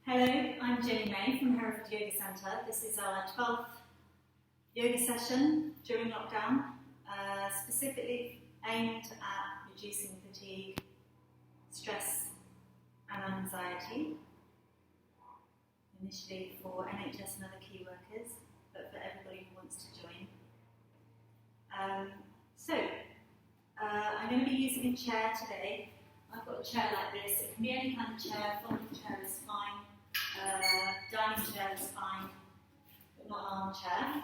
Hello, I'm Jenny May from Hereford Yoga Centre. This is our 12th yoga session during lockdown, specifically aimed at reducing fatigue, stress and anxiety, initially for NHS and other key workers, but for everybody who wants to join. I'm going to be using a chair today. I've got a chair like this. It can be any kind of chair, folding chair is fine. Dining chair is fine, but not an armchair.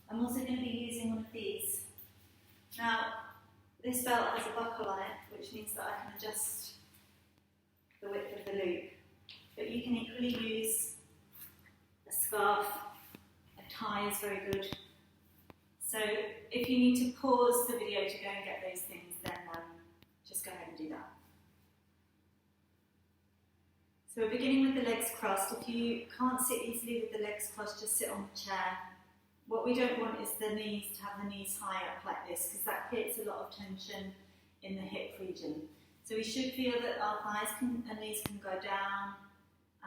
I'm also going to be using one of these. Now, this belt has a buckle on it, which means that I can adjust the width of the loop. But you can equally use a scarf, a tie is very good. So if you need to pause the video to go and get those things, then just go ahead and do that. So we're beginning with the legs crossed. If you can't sit easily with the legs crossed, just sit on the chair. What we don't want is the knees to have the knees high up like this, because that creates a lot of tension in the hip region. So we should feel that our thighs and knees can go down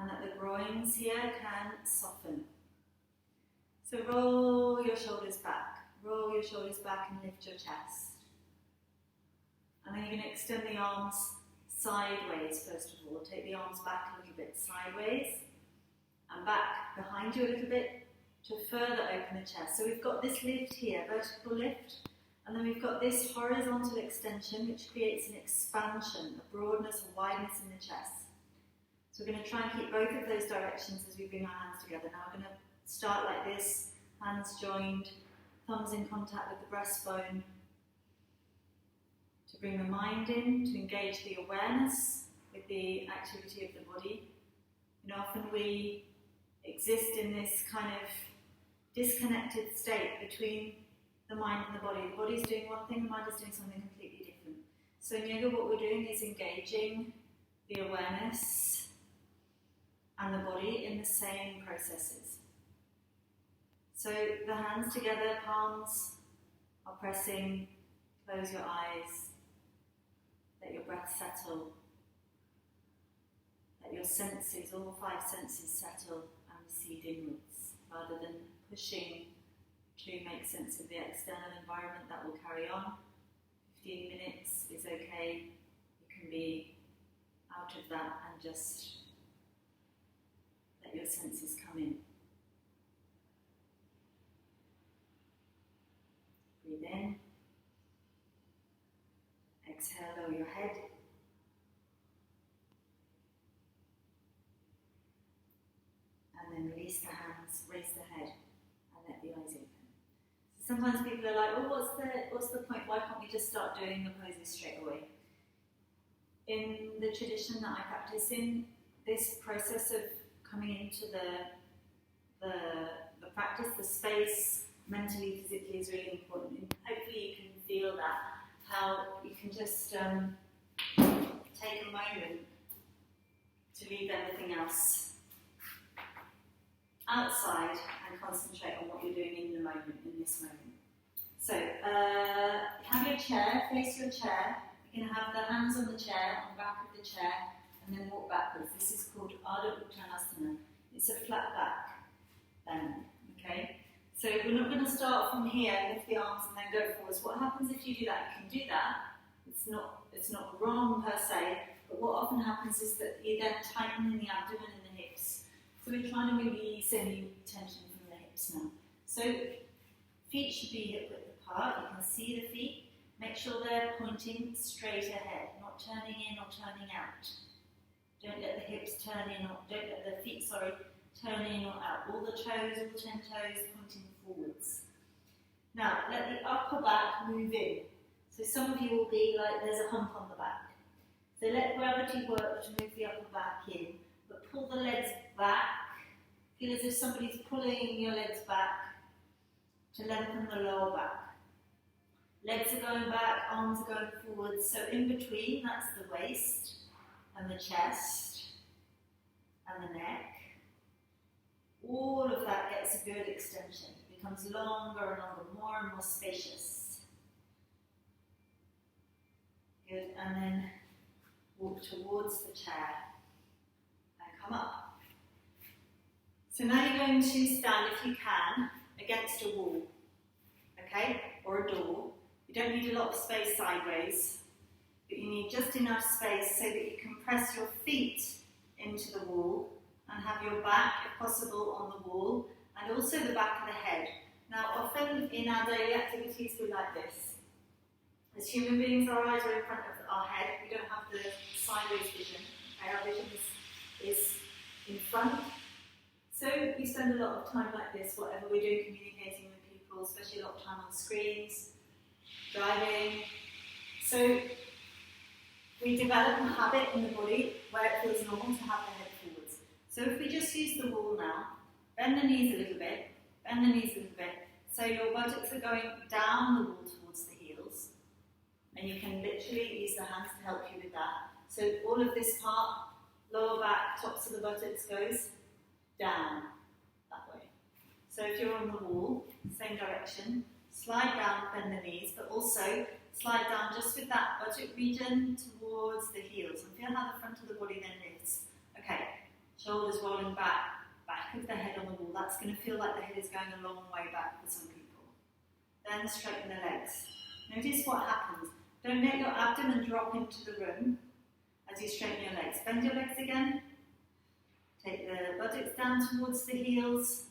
and that the groins here can soften. So roll your shoulders back and lift your chest. And then you're going to extend the arms sideways first of all. Take the arms back a little bit sideways and back behind you a little bit to further open the chest. So we've got this lift here, vertical lift, and then we've got this horizontal extension which creates an expansion, a broadness, a wideness in the chest. So we're going to try and keep both of those directions as we bring our hands together. Now we're going to start like this, hands joined, thumbs in contact with the breastbone, to bring the mind in, to engage the awareness with the activity of the body. Often we exist in this kind of disconnected state between the mind and the body. The body is doing one thing, the mind is doing something completely different. So in yoga what we're doing is engaging the awareness and the body in the same processes. So the hands together, palms are pressing, close your eyes. Let your breath settle. Let your senses, all 5 senses, settle and recede inwards, rather than pushing to make sense of the external environment. That will carry on. 15 minutes is okay. You can be out of that and just let your senses come in. Breathe in. Exhale, lower your head. And then release the hands, raise the head, and let the eyes open. So sometimes people are like, well, what's the point? Why can't we just start doing the poses straight away? In the tradition that I practice in, this process of coming into the practice, the space, mentally, physically, is really important. And hopefully you can feel that. How you can just take a moment to leave everything else outside and concentrate on what you're doing in the moment, in this moment. So, have your chair, face your chair. You can have the hands on the chair, on the back of the chair, and then walk backwards. This is called Ardha Uttanasana. It's a flat back bend, okay? So we're not going to start from here, lift the arms and then go forwards. What happens if you do that? You can do that. It's not wrong per se, but what often happens is that you then tighten in the abdomen and the hips. So we're trying to release any tension from the hips now. So feet should be hip width apart. You can see the feet. Make sure they're pointing straight ahead, not turning in or turning out. Don't let the hips turn in, or don't let the feet, turn in or out. All the toes, all the 10 toes pointing forwards. Now, let the upper back move in. So some of you will be like, there's a hump on the back. So let gravity work to move the upper back in, but pull the legs back. Feel as if somebody's pulling your legs back to lengthen the lower back. Legs are going back, arms are going forwards. So in between, that's the waist and the chest and the neck. All of that gets a good extension. It becomes longer and longer, more and more spacious. Good, and then walk towards the chair and come up. So now you're going to stand, if you can, against a wall, okay, or a door. You don't need a lot of space sideways, but you need just enough space so that you can press your feet into the wall and have your back, if possible, on the wall, and also the back of the head. Now, often in our daily activities, we like this. As human beings, our eyes are in front of our head. We don't have the sideways vision. Okay? Our vision is in front. So we spend a lot of time like this, whatever we're doing, communicating with people, especially a lot of time on screens, driving. So we develop a habit in the body where it feels normal to have the head forwards. So if we just use the wall now, bend the knees a little bit, bend the knees a little bit, so your buttocks are going down the wall towards the heels, and you can literally use the hands to help you with that. So all of this part, lower back, tops of the buttocks goes down that way. So if you're on the wall, same direction, slide down, bend the knees, but also slide down just with that buttock region towards the heels, and feel how the front of the body then lifts. Okay, shoulders rolling back, back of the head on the wall. That's going to feel like the head is going a long way back for some people. Then straighten the legs. Notice what happens. Don't let your abdomen drop into the room as you straighten your legs. Bend your legs again. Take the buttocks down towards the heels.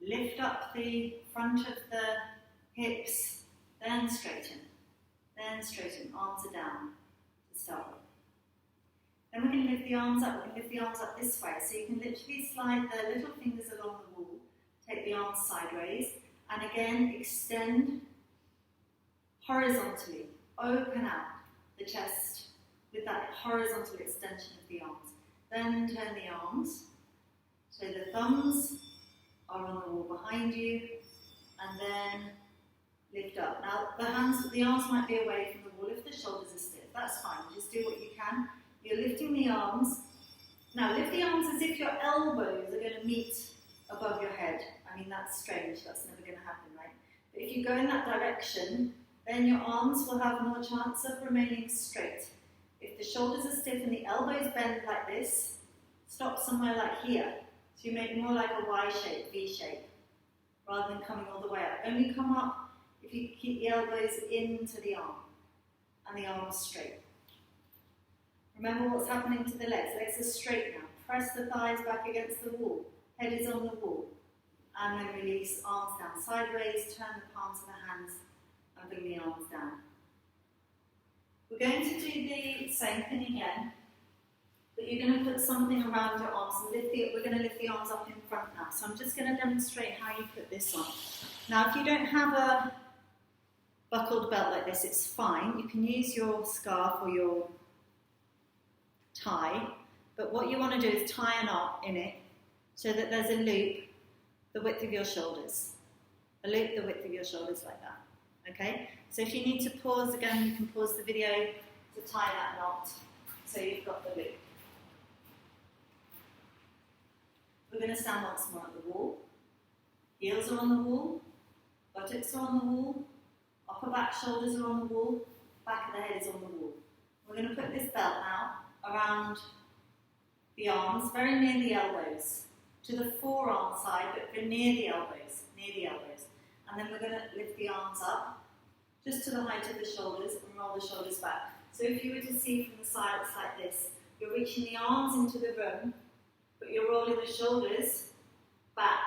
Lift up the front of the hips. Then straighten. Then straighten. Arms are down to start with. Then we're going to lift the arms up. We're going to lift the arms up this way. So you can literally slide the little fingers along the wall. Take the arms sideways. And again, extend horizontally. Open out the chest with that horizontal extension of the arms. Then turn the arms. So the thumbs are on the wall behind you. And then lift up. Now the arms might be away from the wall if the shoulders are stiff. That's fine. Just do what you can. You're lifting the arms. Now lift the arms as if your elbows are going to meet above your head. I mean, that's strange. That's never going to happen, right? But if you go in that direction, then your arms will have more chance of remaining straight. If the shoulders are stiff and the elbows bend like this, stop somewhere like here. So you make more like a Y shape, V shape, rather than coming all the way up. Only come up if you keep the elbows into the arm and the arms straight. Remember what's happening to the legs. Legs are straight now. Press the thighs back against the wall. Head is on the wall. And then release, arms down sideways, turn the palms of the hands and bring the arms down. We're going to do the same thing again, but you're going to put something around your arms and we're going to lift the arms up in front now. So I'm just going to demonstrate how you put this on. Now if you don't have a buckled belt like this, it's fine. You can use your scarf or your tie, but what you want to do is tie a knot in it so that there's a loop the width of your shoulders. A loop the width of your shoulders like that. Okay? So if you need to pause again, you can pause the video to tie that knot so you've got the loop. We're going to stand once more at the wall. Heels are on the wall, buttocks are on the wall, upper back shoulders are on the wall, back of the head is on the wall. We're going to put this belt now around the arms, very near the elbows, to the forearm side, but near the elbows, And then we're going to lift the arms up, just to the height of the shoulders, and roll the shoulders back. So if you were to see from the side, it's like this. You're reaching the arms into the room, but you're rolling the shoulders back.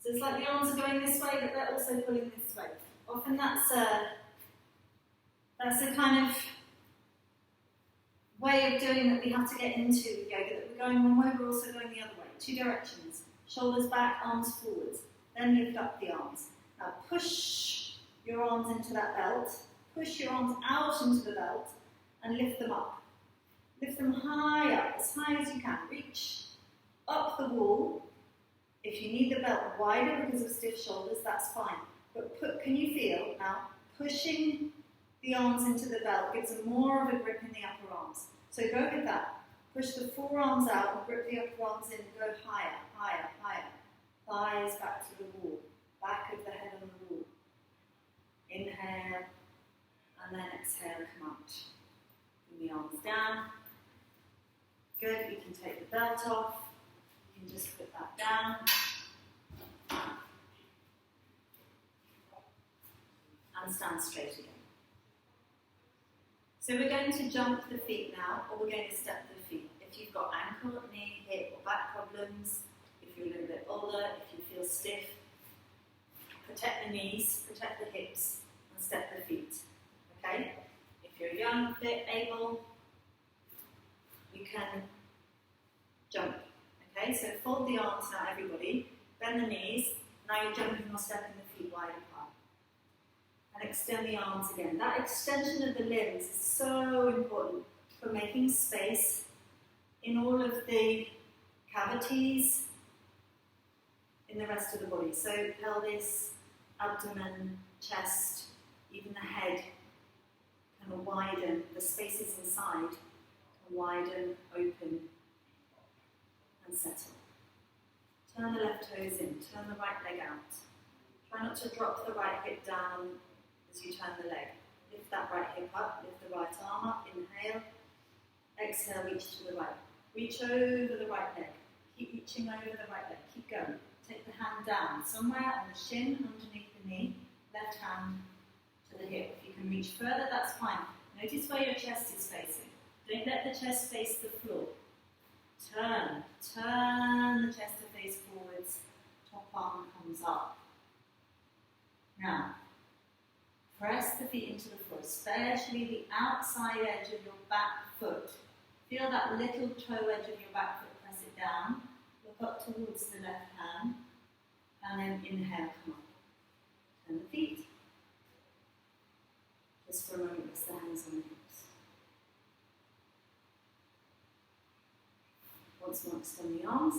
So it's like the arms are going this way, but they're also pulling this way. Often that's a kind of way of doing that we have to get into with yoga, that we're going one way, we're also going the other way. Two directions. Shoulders back, arms forwards. Then lift up the arms. Now push your arms into that belt. Push your arms out into the belt and lift them up. Lift them high up, as high as you can. Reach up the wall. If you need the belt wider because of stiff shoulders, that's fine. But can you feel now pushing the arms into the belt gives them more of a grip in the upper arms. So go with that. Push the forearms out and grip the upper arms in and go higher, higher, higher. Thighs back to the wall. Back of the head on the wall. Inhale and then exhale, come out. Bring the arms down. Good, you can take the belt off. can just put that down. And stand straight again. So we're going to jump the feet now, or we're going to step the feet. If you've got ankle, knee, hip or back problems, if you're a little bit older, if you feel stiff, protect the knees, protect the hips and step the feet. Okay? If you're young, fit, able, you can jump. Okay, so fold the arms now, everybody. Bend the knees. Now you're jumping or stepping the feet wide apart. And extend the arms again. That extension of the limbs is so important for making space in all of the cavities in the rest of the body. So pelvis, abdomen, chest, even the head kind of widen. The spaces inside can widen, open, and settle. Turn the left toes in, turn the right leg out. Try not to drop the right hip down as you turn the leg. Lift that right hip up, lift the right arm up, inhale. Exhale, reach to the right. Reach over the right leg. Keep reaching over the right leg. Keep going. Take the hand down, somewhere on the shin, underneath the knee. Left hand to the hip. If you can reach further, that's fine. Notice where your chest is facing. Don't let the chest face the floor. Turn the chest to face forwards. Top arm comes up. Now, press the feet into the floor, especially the outside edge of your back foot. Feel that little toe edge of your back foot, press it down. Look up towards the left hand, and then inhale, come up. Turn the feet. Just for a moment, rest the hands on the hips. Once more, extend the arms.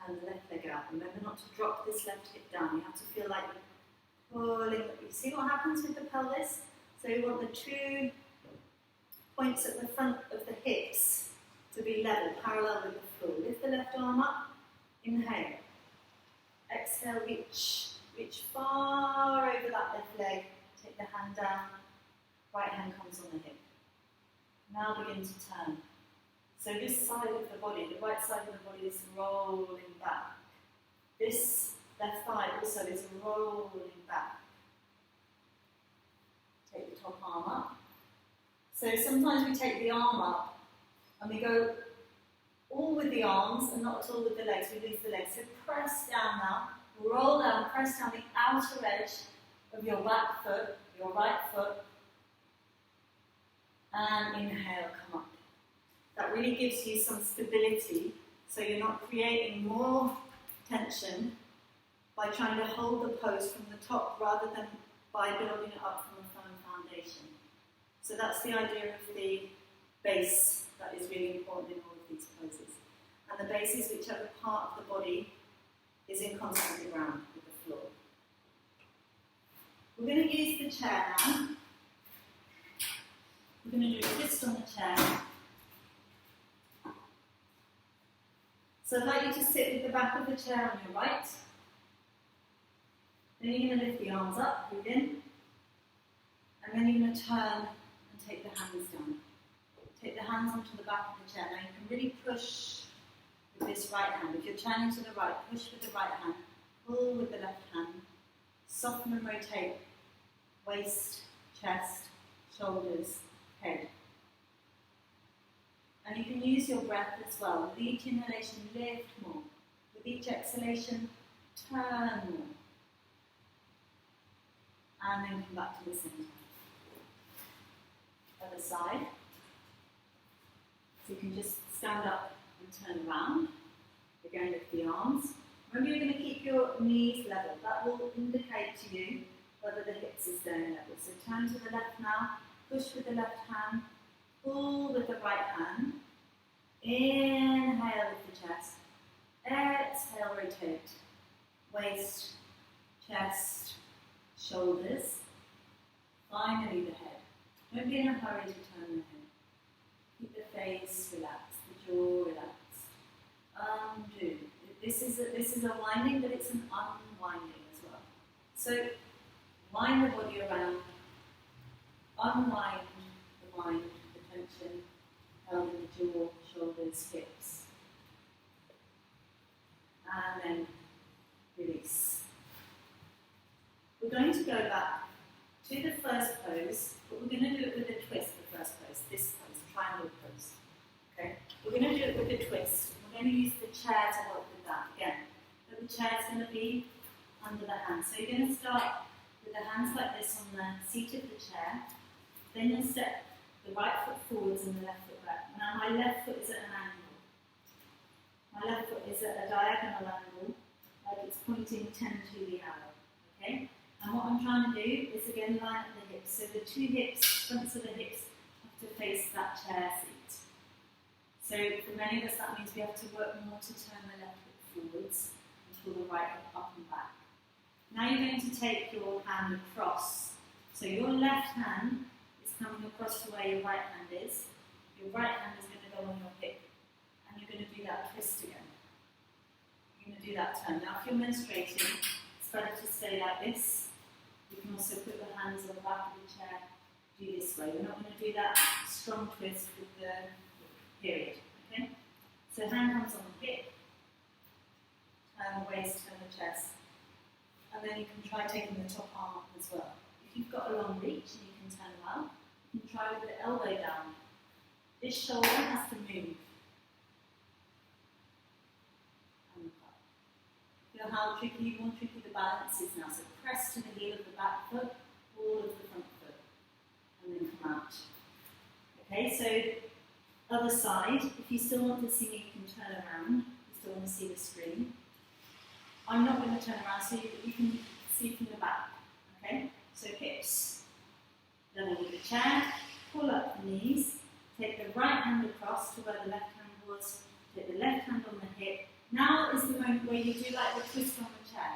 Turn the left leg out. Remember not to drop this left hip down. You have to feel like you're pulling. You see what happens with the pelvis? So you want the two points at the front of the hips to be level, parallel with the floor. Lift the left arm up. Inhale. Exhale, reach far over that left leg. Take the hand down. Right hand comes on the hip. Now begin to turn. So this side of the body, the right side of the body is rolling back. This left thigh also is rolling back. Take the top arm up. So sometimes we take the arm up and we go all with the arms and not at all with the legs. We lose the legs. So press down now. Roll down, press down the outer edge of your back foot, your right foot. And inhale, come up. That really gives you some stability, so you're not creating more tension by trying to hold the pose from the top rather than by building it up from a firm foundation. So that's the idea of the base that is really important in all of these poses. And the base is whichever part of the body is in contact with the ground, with the floor. We're going to use the chair now. We're going to do a twist on the chair. So I'd like you to sit with the back of the chair on your right. Then you're going to lift the arms up, breathe in. And then you're going to turn and take the hands down. Take the hands onto the back of the chair. Now you can really push with this right hand. If you're turning to the right, push with the right hand. Pull with the left hand. Soften and rotate. Waist, chest, shoulders, head. And you can use your breath as well. With each inhalation, lift more. With each exhalation, turn more. And then come back to the center. Other side. So you can just stand up and turn around. Again, lift the arms. Remember, you're going to keep your knees level. That will indicate to you whether the hips is staying level. So turn to the left now. Push with the left hand. Pull with the right hand. Inhale with the chest. Exhale, rotate. Waist, chest, shoulders. Finally, the head. Don't be in a hurry to turn the head. Keep the face relaxed, the jaw relaxed. Undo. This is a winding, but it's an unwinding as well. So wind the body around. Unwind the mind, the tension, held in the jaw, shoulders, hips. And then release. We're going to go back to the first pose, but we're going to do it with a twist, the first pose, this pose, triangle pose. Okay? We're going to do it with a twist. We're going to use the chair to help with that again. But the chair is going to be under the hands. So you're going to start with the hands like this on the seat of the chair. Then you'll step the right foot forwards and the left foot back. Now my left foot is at an angle. My left foot is at a diagonal angle, like it's pointing 10 to the arrow. Okay? And what I'm trying to do is again line up the hips. So the two hips, fronts of the hips, have to face that chair seat. So for many of us that means we have to work more to turn the left foot forwards and pull the right hip up and back. Now you're going to take your hand across. So your left hand is coming across to where your right hand is. Your right hand is going to go on your hip. And you're going to do that twist again. You're going to do that turn. Now if you're menstruating, it's better to stay like this. You can also put your hands on the back of the chair, do this way. We're not going to do that strong twist with the period. Okay? So hand comes on the hip, turn the waist, turn the chest. And then you can try taking the top arm up as well. If you've got a long reach and you can turn well, you can try with the elbow down. This shoulder has to move. And up. Feel how tricky, more tricky the balance is now. So press to the heel of the back foot, all of the front foot, and then come out. Okay, so other side. If you still want to see me, you can turn around. You still want to see the screen. I'm not going to turn around so you can see from the back. Okay, so hips. Level with the chair, pull up the knees, take the right hand across to where the left hand was, take the left hand on the hip. Now is the moment where you do like the twist on the chair.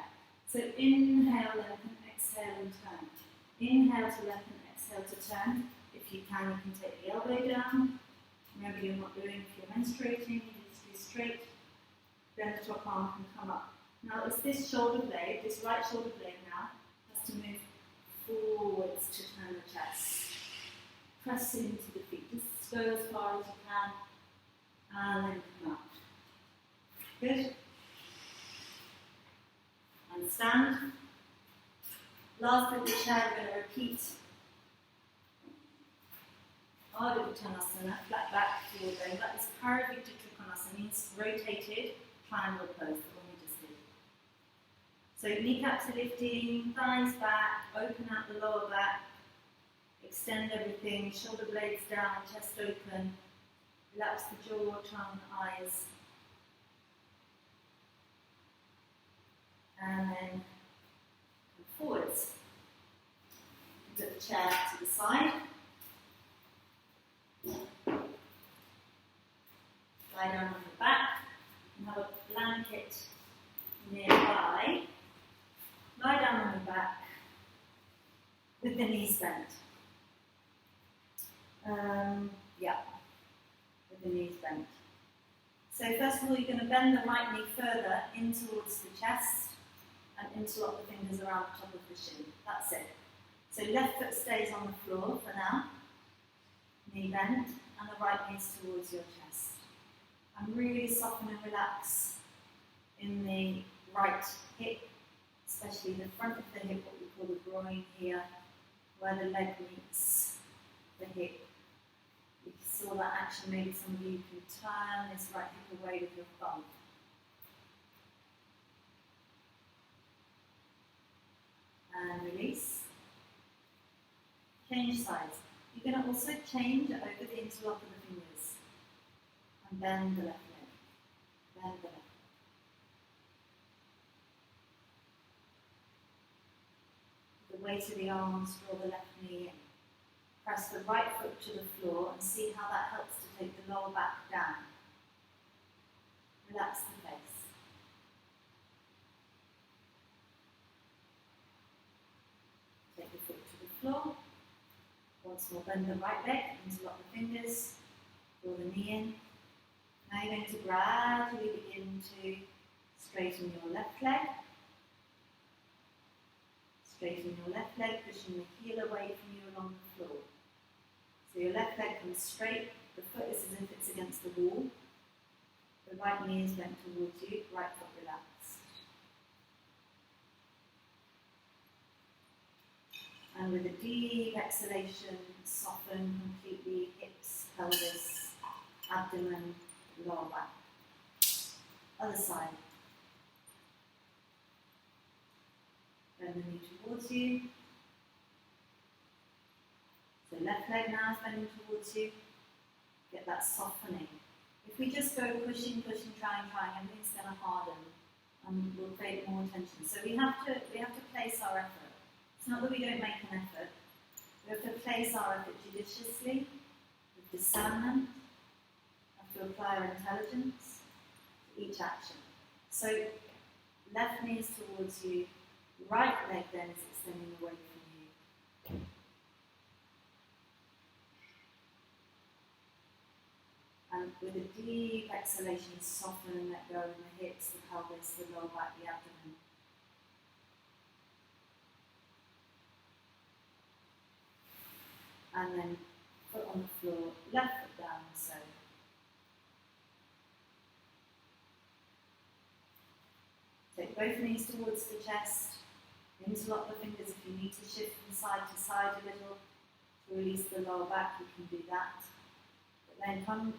So inhale, lengthen, exhale and turn. Inhale to lengthen, exhale to turn. If you can take the elbow down. Remember you're not doing, if you're menstruating, you just do straight. Then the top arm can come up. Now it's this shoulder blade, this right shoulder blade now, has to move forwards to turn the chest. Press into the feet, just go as far as you can, and then come out. Good. And stand. Last with the chair, we're going to repeat Ardha Uttanasana, flat back forward bend. That is Parivrtta Trikonasana, means rotated triangle pose, the one we just did. So kneecaps are lifting, thighs back, open out the lower back, extend everything, shoulder blades down, chest open, relax the jaw, tongue, eyes. And then come forwards. Put the chair to the side. Lie down on the back and have a blanket nearby. Lie down on the back with the knees bent. With the knees bent. So first of all, you're going to bend the right knee further in towards the chest and interlock the fingers around the top of the shin. That's it. So left foot stays on the floor for now. Knee bent and the right knee towards your chest. And really soften and relax in the right hip, especially the front of the hip, what we call the groin here, where the leg meets the hip. You saw that action, maybe some of you can turn this right hip away with your thumb. And release. Change sides. You're going to also change over the interlock of the fingers. And bend the left leg. Bend the left. The weight of the arms, draw the left knee in. Press the right foot to the floor and see how that helps to take the lower back down. Relax the face. Take the foot to the floor. Once more, bend the right leg, interlock the fingers, draw the knee in. Now you're going to gradually begin to straighten your left leg. Straighten your left leg, pushing the heel away from you along the floor. So your left leg comes straight, the foot is as if it's against the wall. The right knee is bent towards you, right foot relaxed. And with a deep exhalation, soften completely hips, pelvis, abdomen, lower back. Other side. Bend the knee towards you. So left leg now is bending towards you. Get that softening. If we just go pushing, trying, everything's going to harden and we'll create more tension. So we have to place our effort. It's not that we don't make an effort. We have to place our effort judiciously, with discernment. We have to apply our intelligence to each action. So left knee is towards you, right leg then is extending away from you. And with a deep exhalation, soften and let go in the hips, the pelvis, the lower back, the abdomen. And then foot on the floor, left foot down, so. Take both knees towards the chest. Interlock the fingers if you need to shift from side to side a little to release the lower back, you can do that. But then come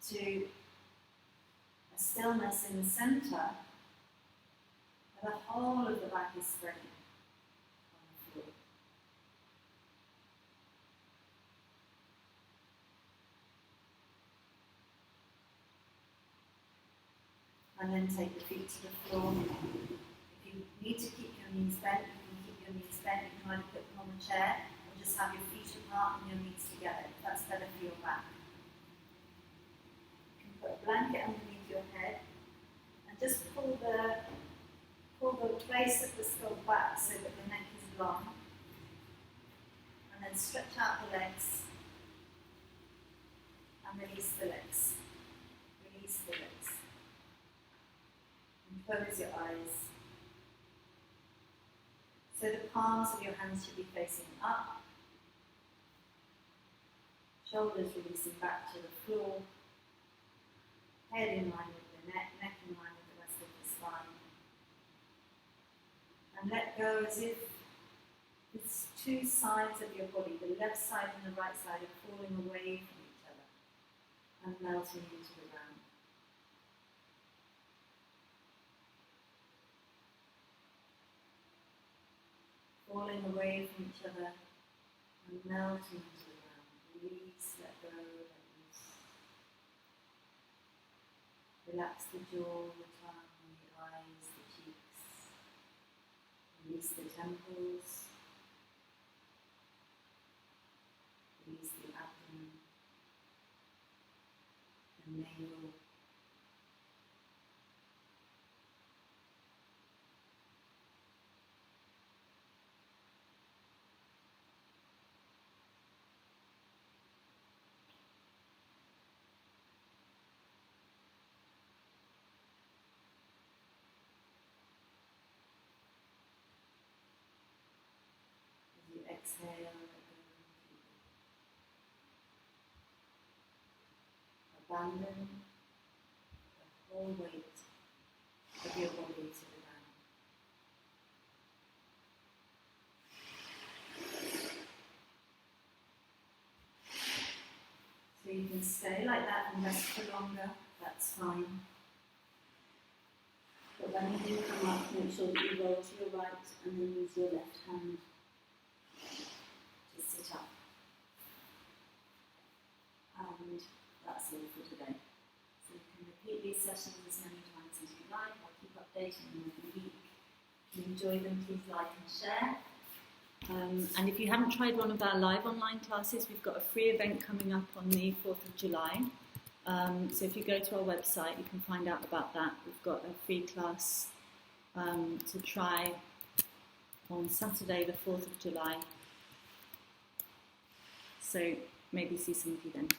to a stillness in the center where the whole of the back is spreading on the floor. And then take the feet to the floor. If you need to keep your knees bent, you can keep your knees bent. You can either put them on the chair or just have your feet apart and your knees together. That's better for your back. Put a blanket underneath your head and just pull the base of the skull back so that the neck is long, and then stretch out the legs and release the legs. Release the legs. And close your eyes. So the palms of your hands should be facing up, shoulders releasing back to the floor. Head in line with the neck in line with the rest of the spine. And let go as if it's two sides of your body, the left side and the right side, are falling away from each other and melting into the ground. Falling away from each other and melting into the ground. Release, let go, let loose. Relax the jaw, the tongue, the eyes, the cheeks. Release the temples. Release the abdomen, the navel. Exhale, abandon the whole weight of your body to the ground. So you can stay like that and rest for longer, that's fine. But when you do come up, make sure that you roll to your right and then use your left hand. Up. And that's all for today. So you can repeat these sessions as many times as you like. I'll keep updating them every week. If you enjoy them, please like and share. And if you haven't tried one of our live online classes, we've got a free event coming up on the 4th of July. So if you go to our website, you can find out about that. We've got a free class to try on Saturday, the 4th of July. So maybe see some of you then.